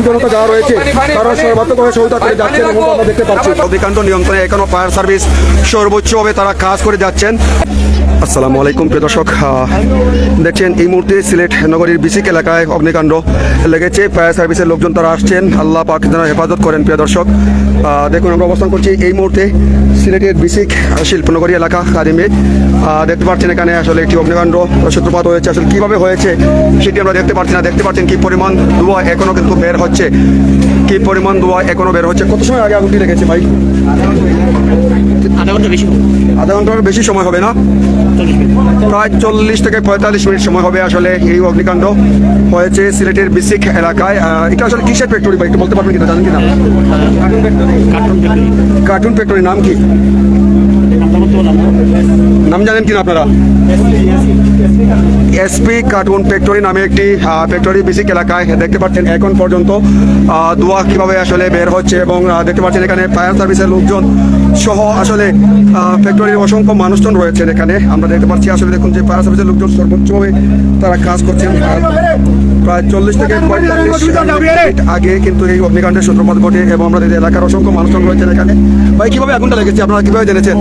জনতা যারা রয়েছে তারা সর্বাত্মকভাবে সহায়তা করে যাচ্ছেন এবং আমরা দেখতে পাচ্ছি অগ্নিকাণ্ড নিয়ন্ত্রণে এখনো ফায়ার সার্ভিস সর্বোচ্চভাবে তারা কাজ করে যাচ্ছেন। আসসালামু আলাইকুম প্রিয় দর্শক, দেখছেন এই মুহূর্তে সিলেট নগরীর বিসিক এলাকায় অগ্নিকাণ্ড লেগেছে। ফায়ার সার্ভিসের লোকজন তারা আসছেন, আল্লাহ পাক যেন হেফাজত করেন। প্রিয় দর্শক দেখুন, আমরা অবস্থান করছি এই মুহূর্তে সিলেটের বিসিক শিল্পনগরী এলাকা কারিমে। দেখতে পাচ্ছেন এখানে আসলে একটি অগ্নিকাণ্ড সূত্রপাত হয়েছে। আসলে কীভাবে হয়েছে সেটি আমরা দেখতে পাচ্ছি না। দেখতে পাচ্ছেন কি পরিমাণ ধোঁয়া এখনও কিন্তু বের হচ্ছে, কি পরিমাণ ধোঁয়া এখনও বের হচ্ছে। কত সময় আগে আগুনটি লেগেছে ভাই? আধা ঘন্টার বেশি সময় হবে না, প্রায় 40 থেকে 45 মিনিট সময় হবে। আসলে এই অগ্নিকাণ্ড হয়েছে সিলেটের বিসিক এলাকায়। এটা আসলে কিসের ফ্যাক্টরি ভাই একটু বলতে পারবেন কিনা, জানেন কিনা? Cartoon factory. নাম কি, নাম জানেন কিনা আপনারা? এসপি কার্টুন ফ্যাক্টরি নামে একটি ফ্যাক্টরি বিসিক এলাকায়। দেখতে পাচ্ছেন এখন পর্যন্ত ধোঁয়া কিভাবে আসলে বের হচ্ছে এবং দেখতে পাচ্ছেন এখানে ফায়ার সার্ভিসের লোকজন সহ আসলে ফ্যাক্টরির অসংখ্য মানুষজন রয়েছেন এখানে। আমরা দেখতে পাচ্ছি আসলে দেখুন যে ফায়ার সার্ভিসের লোকজন সর্বোচ্চভাবে তারা কাজ করছেন। প্রায় 40 থেকে 45 মিনিট আগে কিন্তু এই অগ্নিকাণ্ডের সূত্রপাত ঘটে এবং আমাদের এলাকার অসংখ্য মানুষজন রয়েছেন এখানে। ভাই কিভাবে আগুনটা লেগেছে, আপনারা কিভাবে জেনেছেন?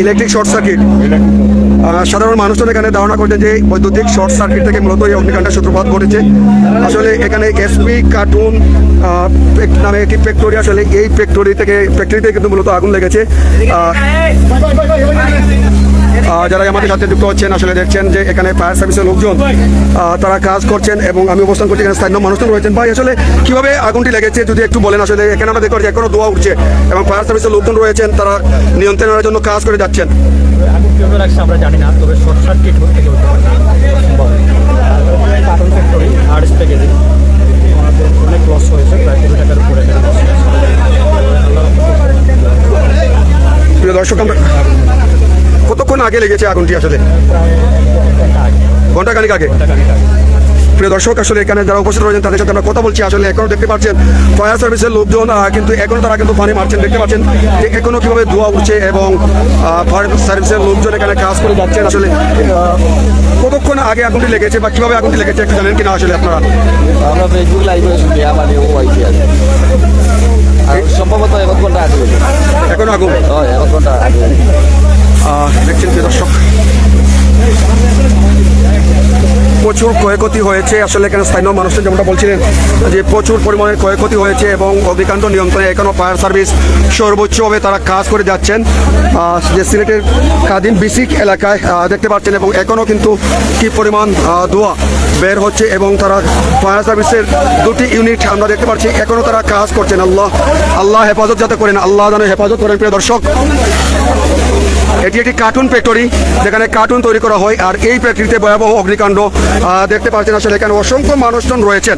Electric short circuit. সাধারণ মানুষজন এখানে ধারণা করছেন যে বৈদ্যুতিক শর্ট সার্কিট থেকে মূলত এই অগ্নিকাণ্ডের সূত্রপাত ঘটেছে। আসলে এখানে এসপি কার্টুন নামে একটি ফ্যাক্টরি, আসলে এই ফ্যাক্টরিতে কিন্তু মূলত আগুন লেগেছে। যারা আমাদের সাথে যুক্ত হচ্ছেন আসলে দেখছেন যে এখানে ফায়ার সার্ভিসের লোকজন তারা কাজ করছেন এবং আমি অবস্থান করছি এখানে স্থানীয় মানুষজন রয়েছেন। ভাই আসলে কিভাবে আগুনটি লেগেছে যদি একটু বলেন। আসলে এখানে আমরা দেখতে পাচ্ছি এখনো ধোঁয়া উঠছে এবং ফায়ার সার্ভিসের লোকজন রয়েছেন, তারা নিয়ন্ত্রণের জন্য কাজ করে যাচ্ছেন। আগুন কিভাবে লাগছে আমরা জানি না, তবে শর্ট সার্কিট হতে গেলে কার্টুন ফ্যাক্টরি আর্টস প্যাকেজিং আমাদের অনেক লস হয়েছে, প্রায় 2 টাকার উপরে। প্রিয় দর্শক, আমরা কতক্ষণ আগে লেগেছে আগুনটি? আসলে ঘন্টাখানিক আগে। প্রিয় দর্শক, আসলে এখানে যারা উপস্থিত রয়েছেন তাদের সাথে আমরা কথা বলছি। আসলে এখনো দেখতে পাচ্ছেন ফায়ার সার্ভিসের লোকজন কিন্তু এখনো তারা কিন্তু পানি মারছেন। দেখতে পাচ্ছেন যে এখনো কিভাবে ধোঁয়া উঠছে এবং ফায়ার সার্ভিসের লোকজন এখানে কাজ করে যাচ্ছেন। আসলে কতক্ষণ আগে আগুনটি লেগেছে বা কিভাবে আগুনটি লেগেছে একটু জানেন কিনা আসলে আপনারা? আমরা ফেসবুক লাইভে মানে ও আইছি আর সম্ভবত 1 ঘন্টা আগে এখন আগুন 1 ঘন্টা আগে দেখছেন প্রিয় দর্শক, প্রচুর ক্ষয়ক্ষতি হয়েছে। আসলে এখানে স্থানীয় মানুষজন যেমনটা বলছিলেন যে প্রচুর পরিমাণের ক্ষয়ক্ষতি হয়েছে এবং অগ্নিকাণ্ড নিয়ন্ত্রণে এখনও ফায়ার সার্ভিস সর্বোচ্চভাবে তারা কাজ করে যাচ্ছেন যে সিলেটের কাদিম বিসিক এলাকায় দেখতে পাচ্ছেন। এবং এখনও কিন্তু কি পরিমাণ ধোঁয়া বের হচ্ছে এবং তারা ফায়ার সার্ভিসের 2টি ইউনিট আমরা দেখতে পাচ্ছি এখনও তারা কাজ করছেন। আল্লাহ হেফাজত যাতে করেন, আল্লাহ যেন হেফাজত করেন। প্রিয় দর্শক, এটি একটি কার্টুন ফ্যাক্টরি যেখানে কার্টুন তৈরি করা হয় আর এই ফ্যাক্টরিতে ভয়াবহ অগ্নিকাণ্ড দেখতে পাচ্ছেন। আসলে এখানে অসংখ্য মানুষজন রয়েছেন।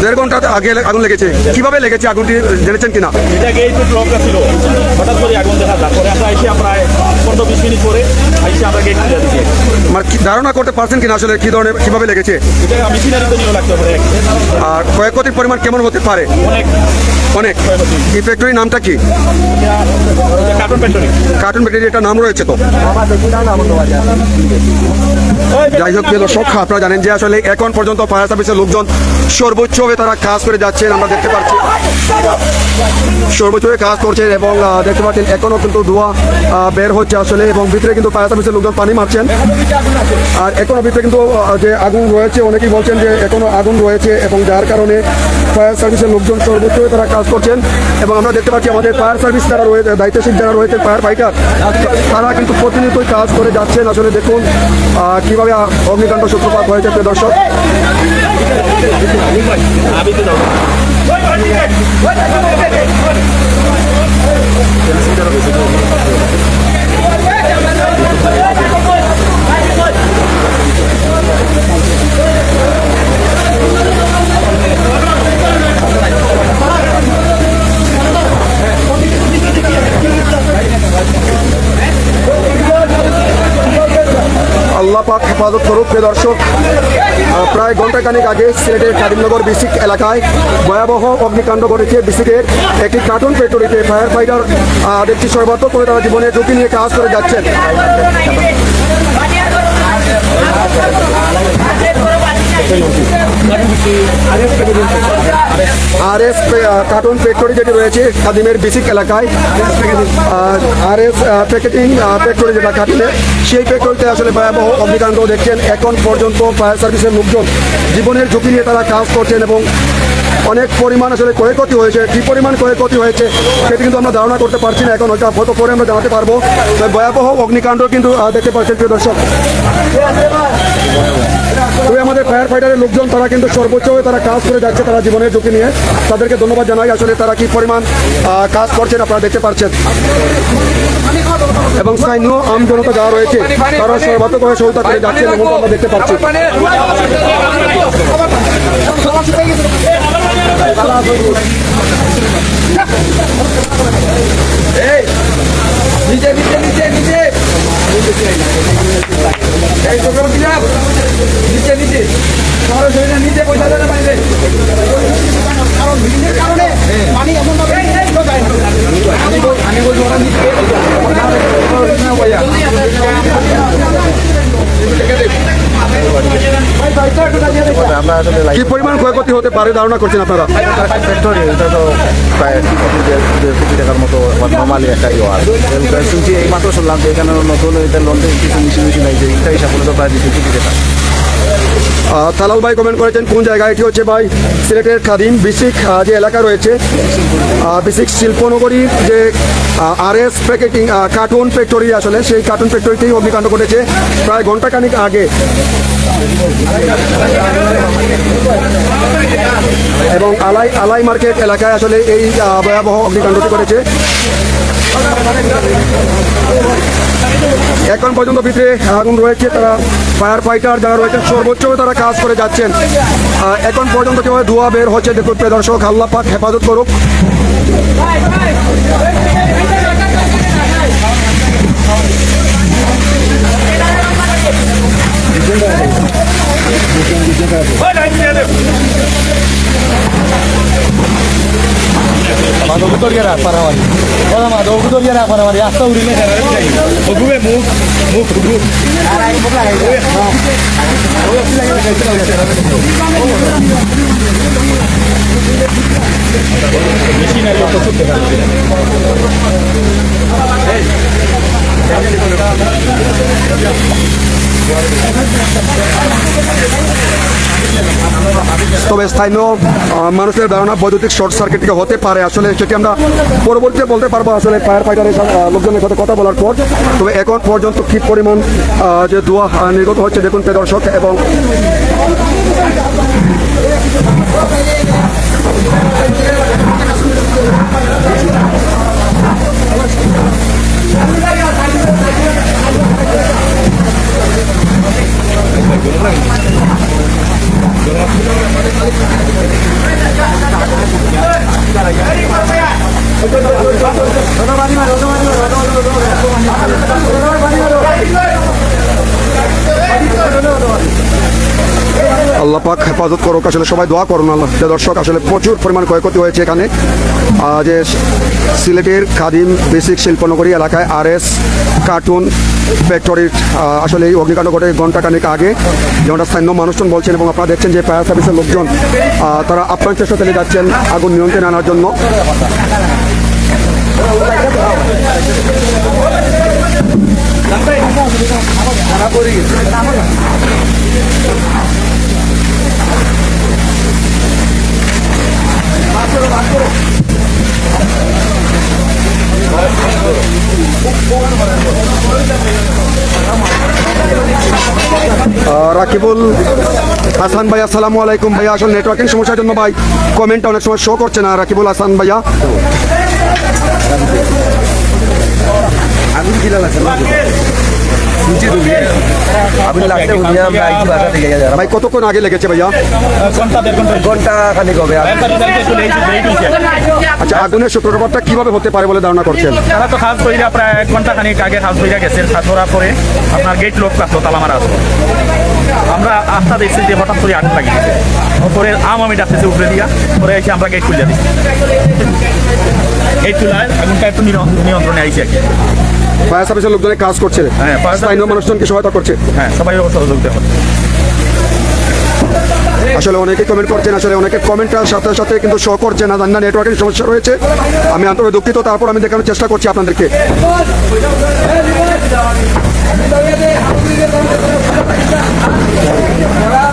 দেড় ঘন্টা আগে আগুন লেগেছে। কিভাবে লেগেছে আগুনটি জেনেছেন কিনা? এটা গেট ব্লকটা ছিল, হঠাৎ করে আগুন দেখা যায়। পরে আমরা এসে প্রায় 15-20 মিনিট পরে এসে আমরা গেট খুলে দিয়েছি। মানে ধারণা করতে পারছেন কিনা আসলে কি ধরনের কিভাবে লেগেছে? এটা মেশিনারিতে নিয়ে লাগতে পারে। আর ক্ষয়ক্ষতির পরিমাণ কেমন হতে পারে? অনেক। এই ফ্যাক্টরির নামটা কি? Cartoon factory. কার্টুন ফ্যাক্টরি এটা নাম রয়েছে তো। যাই হোক প্রিয় দর্শক, আপনারা জানেন যে আসলে এখন পর্যন্ত ফায়ার সার্ভিসের লোকজন সর্বোচ্চভাবে তারা কাজ করে যাচ্ছেন। আমরা দেখতে পাচ্ছি সর্বোচ্চভাবে কাজ করছেন এবং দেখতে পাচ্ছেন এখনও কিন্তু ধোঁয়া বের হচ্ছে আসলে এবং ভিতরে কিন্তু ফায়ার সার্ভিসের লোকজন পানি মারছেন। আর এখনও ভিতরে কিন্তু যে আগুন রয়েছে, অনেকেই বলছেন যে এখনও আগুন রয়েছে এবং যার কারণে ফায়ার সার্ভিসের লোকজন সর্বোচ্চভাবে তারা কাজ করছেন। এবং আমরা দেখতে পাচ্ছি আমাদের ফায়ার সার্ভিস যারা রয়েছে, দায়িত্বশীল যারা রয়েছেন ফায়ার ফাইটার, তারা কিন্তু প্রতিনিয়তই কাজ করে যাচ্ছেন। আসলে দেখুন কীভাবে অগ্নিকাণ্ড সূত্রপাত হয়েছে প্রিয় দর্শক। আল্লাহ পাক হেফাজত করুক। প্রিয় দর্শক, প্রায় ঘন্টা ঘণ্টাখানেক আগে সিলেটের কাদিমনগর বিসিক এলাকায় ভয়াবহ অগ্নিকাণ্ড ঘটেছে। বিসিকের একটি কার্টুন ফ্যাক্টরিতে ফায়ার ফাইটার দেখছি সর্বাত্মক করে তারা জীবনের ঝুঁকি নিয়ে কাজ করে যাচ্ছেন। আরএস কার্টুন ফ্যাক্টরি যেটি রয়েছে কাদিমের বিসিক এলাকায়, আরএস প্যাকেটিং ফ্যাক্টরি যেটা কাটিলে সেই ফ্যাক্টরিতে আসলে ভয়াবহ অগ্নিকাণ্ড দেখছেন। এখন পর্যন্ত ফায়ার সার্ভিসের লোকজন জীবনের ঝুঁকি নিয়ে তারা কাজ করছেন এবং অনেক পরিমাণ আসলে ক্ষয়ক্ষতি হয়েছে। কী পরিমাণ ক্ষয়ক্ষতি হয়েছে সেটি কিন্তু আমরা ধারণা করতে পারছি না, এখন হয়তো পরে আমরা জানাতে পারবো। ভয়াবহ অগ্নিকাণ্ড কিন্তু দেখতে পাচ্ছেন প্রিয় দর্শক। তবে আমাদের ফায়ার ফাইটারের লোকজন তারা কিন্তু সর্বোচ্চ তারা কাজ করে যাচ্ছে তারা জীবনের ঝুঁকি নিয়ে। তাদেরকে ধন্যবাদ জানাই। আসলে তারা কি পরিমাণ কাজ করছেন আপনারা দেখতে পাচ্ছেন এবং স্থানীয় আম জনতা যারা রয়েছে তারা সর্বাত্মকভাবে সহায়তা করে যাচ্ছেন এবং আমরা দেখতে পাচ্ছি। নিচে নিচে নিচে নিচে এই তো করে দিলাম নিচে নিচে তোমার শরীরে নিচে পয়সা দেন বাইরে কারণ ভিড়ের কারণে পানি এমন ভাবে যায় না। আমি বলবো ওরা নিচে কি পরিমাণ ক্ষয়ক্ষতি হতে পারে ধারণা করছেন আপনারা? ফ্যাক্টরি এটা তো প্রায় 2 কোটি টাকার মতো নর্মালি একটা শুনছি এই মাত্র শুনলাম যে এখানে নতুন এটা লন্ডন কিছু মেশিন আছে, এটা হিসাব করে তো প্রায় 2 কোটি টাকা। তালাল ভাই কমেন্ট করেছেন কোন জায়গায়? এটি হচ্ছে ভাই সিলেটের কাদিম বিসিক যে এলাকা রয়েছে, বিসিক শিল্পনগরীর যে আরএস প্যাকেটিং কার্টুন ফ্যাক্টরি, আসলে সেই কার্টুন ফ্যাক্টরিতেই অগ্নিকাণ্ড ঘটেছে প্রায় ঘণ্টাখানিক আগে এবং আলাই মার্কেট এলাকায় আসলে এই ভয়াবহ অগ্নিকাণ্ডটি ঘটেছে। এখন পর্যন্ত ভিতরে আগুন রয়েছে, তারা ফায়ার ফাইটার যারা রয়েছেন সর্বোচ্চভাবে তারা কাজ করে যাচ্ছেন। এখন পর্যন্ত যেভাবে ধোঁয়া বের হচ্ছে দেখুন প্রিয় দর্শক, আল্লাহ পাক হেফাজত করুক। তবে স্থানীয় মানুষের ধারণা বৈদ্যুতিক শর্ট সার্কিট থেকে হতে পারে, আসলে সেটি আমরা পরবর্তীতে বলতে পারবো আসলে ফায়ার ফাইটারের লোকজনের সাথে কথা বলার পর। তবে এখন পর্যন্ত কি পরিমাণ যে ধোঁয়া নির্গত হচ্ছে দেখুন প্রিয় দর্শক। এবং আল্লাহ পাক হেফাজত করুক, আসলে সবাই দোয়া করুন আল্লাহ। দর্শক আসলে প্রচুর পরিমাণ ক্ষয়ক্ষতি হয়েছে এখানে যে সিলেটের কাদিম বেসিক শিল্পনগরী এলাকায় আরএস কার্টুন ফ্যাক্টরির আসলে এই অগ্নিকাণ্ড ঘটে ঘণ্টাখানেক আগে, যেমনটা স্থানীয় মানুষজন বলছেন। এবং আপনারা দেখছেন যে ফায়ার সার্ভিসের লোকজন তারা আপ্রাণ চেষ্টা চালিয়ে যাচ্ছেন আগুন নিয়ন্ত্রণে আনার জন্য। রাকিবুল হাসান ভাই আসসালামু আলাইকুম ভাইয়া, আসলে নেটওয়ার্কিং সমস্যার জন্য ভাই কমেন্টটা অনেক সময় শো করছে না। রাকিবুল হাসান ভাইয়া নিচে ডুবিয়ে আমি লাস্টে উঠে আমরা আইছি বাসা থেকে যারা ভাই কতক্ষণ আগে লেগেছে ভাইয়া? ঘন্টা দেড় ঘন্টা ঘন্টা খানিক হবে ফায়ার সার্ভিস চলে এসে ব্রেক হয়েছে। আচ্ছা, আগুনের সূত্রপাতটা কিভাবে হতে পারে বলে ধারণা করছেন? তারা তো খাস কইরা প্রায় 1 ঘন্টা খানিক আগে খাস কইরা গেছে, খাস করার পরে আপনার গেট লক আসলো, তালা মারা আসলো। আমরা আস্থা দেখছি যে হঠাৎ করে আগুন লাগিয়ে দিচ্ছে, পরে আমি ডাকতেছি উপরে দিয়া, পরে এসে আমরা গেট খুলে দিচ্ছি। এই চুলায় আগুনটা একটু নিয়ন্ত্রণে আইছে আর কি। ফায়ার সার্ভিসের লোকজনে কাজ করছে, হ্যাঁ, fire স্থানীয় মানুষজনকে সহায়তা করছে। হ্যাঁ, সবাই সহযোগিতা করে। আসলে অনেকে কমেন্ট করছেন, আসলে অনেকে কমেন্টের সাথে সাথে কিন্তু শো করছে না, জানি না নেটওয়ার্কের সমস্যা রয়েছে। আমি আন্তরিক দুঃখিত, তারপর আমি দেখানোর চেষ্টা করছি আপনাদেরকে। ওরা